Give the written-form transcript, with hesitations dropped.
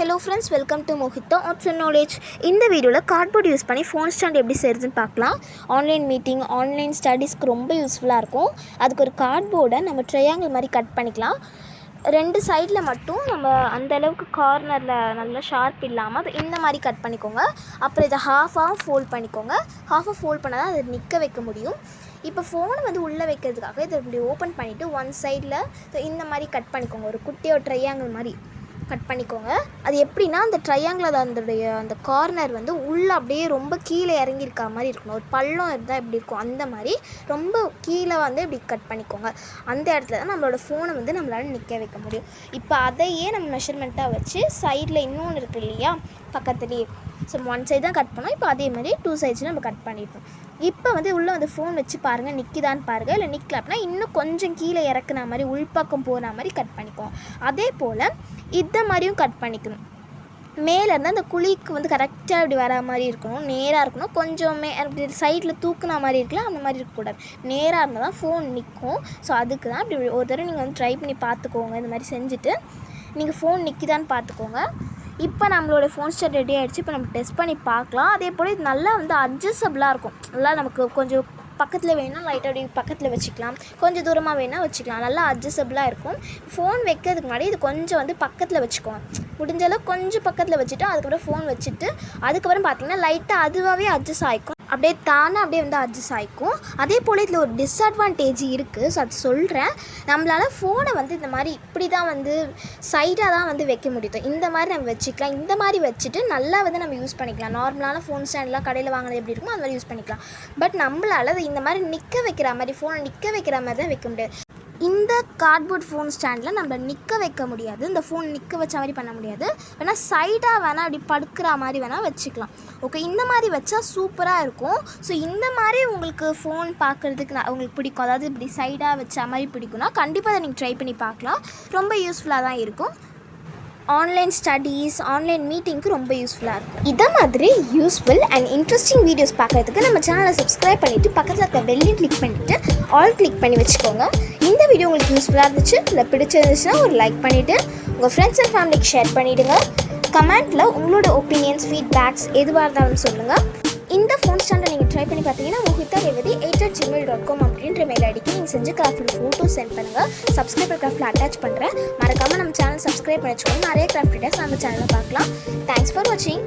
Hello friends, welcome to Mohitha Arts and Knowledge. இந்த வீடியோவில் cardboard use பண்ணி phone stand எப்படி செய்கிறதுன்னு பார்க்கலாம். ஆன்லைன் மீட்டிங், ஆன்லைன் ஸ்டடீஸ்க்கு ரொம்ப யூஸ்ஃபுல்லாக இருக்கும். அதுக்கு ஒரு கார்ட்போர்டை நம்ம ட்ரையாங்கிள் மாதிரி கட் பண்ணிக்கலாம். ரெண்டு சைடில் மட்டும் நம்ம அந்தளவுக்கு கார்னரில் நல்லா ஷார்ப் இல்லாமல் அது இந்த மாதிரி கட் பண்ணிக்கோங்க. அப்புறம் இதை ஹாஃபாக ஃபோல்ட் பண்ணிக்கோங்க. ஹாஃபாக ஃபோல்ட் பண்ணால் தான் அதை நிற்க வைக்க முடியும். இப்போ ஃபோனை வந்து உள்ளே வைக்கிறதுக்காக இதை இப்படி ஓப்பன் பண்ணிவிட்டு ஒன் சைடில் இந்த மாதிரி கட் பண்ணிக்கோங்க. ஒரு குட்டியோட ட்ரையாங்கிள் மாதிரி கட் பண்ணிக்கோங்க. அது எப்படின்னா அந்த ட்ரையாங்கிள் அந்த கார்னர் வந்து உள்ளே அப்படியே ரொம்ப கீழே இறங்கியிருக்கா மாதிரி இருக்கணும். ஒரு பள்ளம் இருந்தால் எப்படி இருக்கும் அந்த மாதிரி ரொம்ப கீழே வந்து இப்படி கட் பண்ணிக்கோங்க. அந்த இடத்துல தான் நம்மளோட ஃபோனை வந்து நம்மளால் நிற்க வைக்க முடியும். இப்போ அதையே நம்ம மெஷர்மெண்ட்டாக வச்சு சைடில் இன்னொன்று இருக்குது இல்லையா பக்கத்துலேயே, ஸோ ஒன் சைடு தான் கட் பண்ணோம். இப்போ அதே மாதிரி டூ சைட்ஸில் நம்ம கட் பண்ணியிருக்கோம். இப்போ வந்து உள்ளே வந்து ஃபோன் வச்சு பாருங்கள், நிற்கிதான்னு பாருங்கள். இல்லை நிற்கல அப்படின்னா இன்னும் கொஞ்சம் கீழே இறக்குன மாதிரி உள்பக்கம் போகிற மாதிரி கட் பண்ணிக்குவோம். அதே போல் இந்த மாதிரியும் கட் பண்ணிக்கணும். மேலே இருந்தால் அந்த குழிக்கு வந்து கரெக்டாக இப்படி வர மாதிரி இருக்கணும், நேராக இருக்கணும். கொஞ்சம் அப்படி சைடில் தூக்குன மாதிரி இருக்கலாம், அந்த மாதிரி இருக்கக்கூடாது. நேராக இருந்தால் தான் ஃபோன் நிற்கும். ஸோ அதுக்கு தான் இப்படி ஒரு தடவை நீங்கள் வந்து ட்ரை பண்ணி பார்த்துக்கோங்க. இந்த மாதிரி செஞ்சுட்டு நீங்கள் ஃபோன் நிற்கிதான்னு பார்த்துக்கோங்க. இப்போ நம்மளோட ஃபோன் ஸ்டாண்ட் ரெடி ஆகிடுச்சு. இப்போ நம்ம டெஸ்ட் பண்ணி பார்க்கலாம். அதே போல் இது நல்லா வந்து அட்ஜஸ்டபுளாக இருக்கும். நல்லா நமக்கு கொஞ்சம் பக்கத்தில் வேணால் லைட்டாக அப்படி பக்கத்தில் வச்சுக்கலாம், கொஞ்சம் தூரமாக வேணால் வச்சுக்கலாம். நல்லா அட்ஜஸ்டபுளாக இருக்கும். ஃபோன் வைக்கிறதுக்கு முன்னாடி இது கொஞ்சம் வந்து பக்கத்தில் வச்சுக்கோங்க. முடிஞ்சளவு கொஞ்சம் பக்கத்தில் வச்சுட்டு அதுக்கப்புறம் ஃபோன் வச்சுட்டு அதுக்கப்புறம் பார்த்திங்கன்னா லைட்டாக அதுவாகவே அட்ஜஸ்ட் ஆகிக்கும். அப்படியே தானே அப்படியே வந்து அட்ஜஸ்ட் ஆகிக்கும். அதே போல் இதில் ஒரு டிஸ்அட்வான்டேஜ் இருக்குது. ஸோ அது சொல்கிறேன். நம்மளால் ஃபோனை வந்து இந்த மாதிரி இப்படி தான் வந்து சைடாக தான் வந்து வைக்க முடியும். இந்த மாதிரி நம்ம வச்சுக்கலாம். இந்த மாதிரி வச்சுட்டு நல்லா வந்து நம்ம யூஸ் பண்ணிக்கலாம். நார்மலான ஃபோன் ஸ்டாண்ட்லாம் கடையில் வாங்கினது எப்படி இருக்குமோ அது மாதிரி யூஸ் பண்ணிக்கலாம். பட் நம்மளால் இந்த மாதிரி நிற்க வைக்கிற மாதிரி ஃபோனை நிற்க வைக்கிற மாதிரி தான் வைக்க முடியாது. இந்த கார்ட்போர்ட் ஃபோன் ஸ்டாண்டில் நம்ம நிற்க வைக்க முடியாது. இந்த ஃபோன் நிற்க வச்ச மாதிரி பண்ண முடியாது. வேணால் சைடாக வேணால் அப்படி படுக்கிற மாதிரி வேணால் வச்சுக்கலாம். ஓகே, இந்த மாதிரி வச்சா சூப்பராக இருக்கும். ஸோ இந்த மாதிரி உங்களுக்கு ஃபோன் பார்க்குறதுக்கு உங்களுக்கு பிடிக்கும், அதாவது இப்படி சைடாக வச்ச மாதிரி பிடிக்கும்னா கண்டிப்பாக அதை நீங்கள் ட்ரை பண்ணி பார்க்கலாம். ரொம்ப யூஸ்ஃபுல்லாக தான் இருக்கும். ஆன்லைன் ஸ்டடீஸ், ஆன்லைன் மீட்டிங்க்கு ரொம்ப யூஸ்ஃபுல்லாக இருக்கும். இதை மாதிரி யூஸ்ஃபுல் அண்ட் இன்ட்ரெஸ்டிங் வீடியோஸ் பார்க்குறதுக்கு நம்ம சேனலை சப்ஸ்கிரைப் பண்ணிவிட்டு பக்கத்தில் இருக்க பெல்லையும் கிளிக் பண்ணிவிட்டு ஆல் கிளிக் பண்ணி வச்சுக்கோங்க. இந்த வீடியோ உங்களுக்கு யூஸ்ஃபுல்லாக இருந்துச்சு, இல்லை பிடிச்சிருந்துச்சுன்னா ஒரு லைக் பண்ணிவிட்டு உங்கள் ஃப்ரெண்ட்ஸ் அண்ட் ஃபேமிலிக்கு ஷேர் பண்ணிவிடுங்க. கமெண்ட்டில் உங்களோட ஒப்பீனியன்ஸ், ஃபீட்பேக்ஸ் எதுவாக இருந்தாலும் சொல்லுங்கள். இந்த ஃபோன் ஸ்டாண்டை நீங்கள் ட்ரை பண்ணி பார்த்தீங்கன்னா mohitha@gmail.com அப்படின்ற மெயில் ஐடிக்கு நீங்கள் செஞ்சு கிராஃப்டில் ஃபோட்டோ சென்ட் பண்ணுங்கள். சப்ஸ்கிரைபர் கிராஃப்டில் அட்டாச் பண்ணுறேன். மறக்காமல் நம்ம சேனல் சப்ஸ்கிரைப் பண்ணி வச்சுக்கோங்க. நிறைய கிராஃப்ட் வீடியோஸ் நம்ம சேனலில் பார்க்கலாம். தேங்க்ஸ் ஃபார் வாட்சிங்.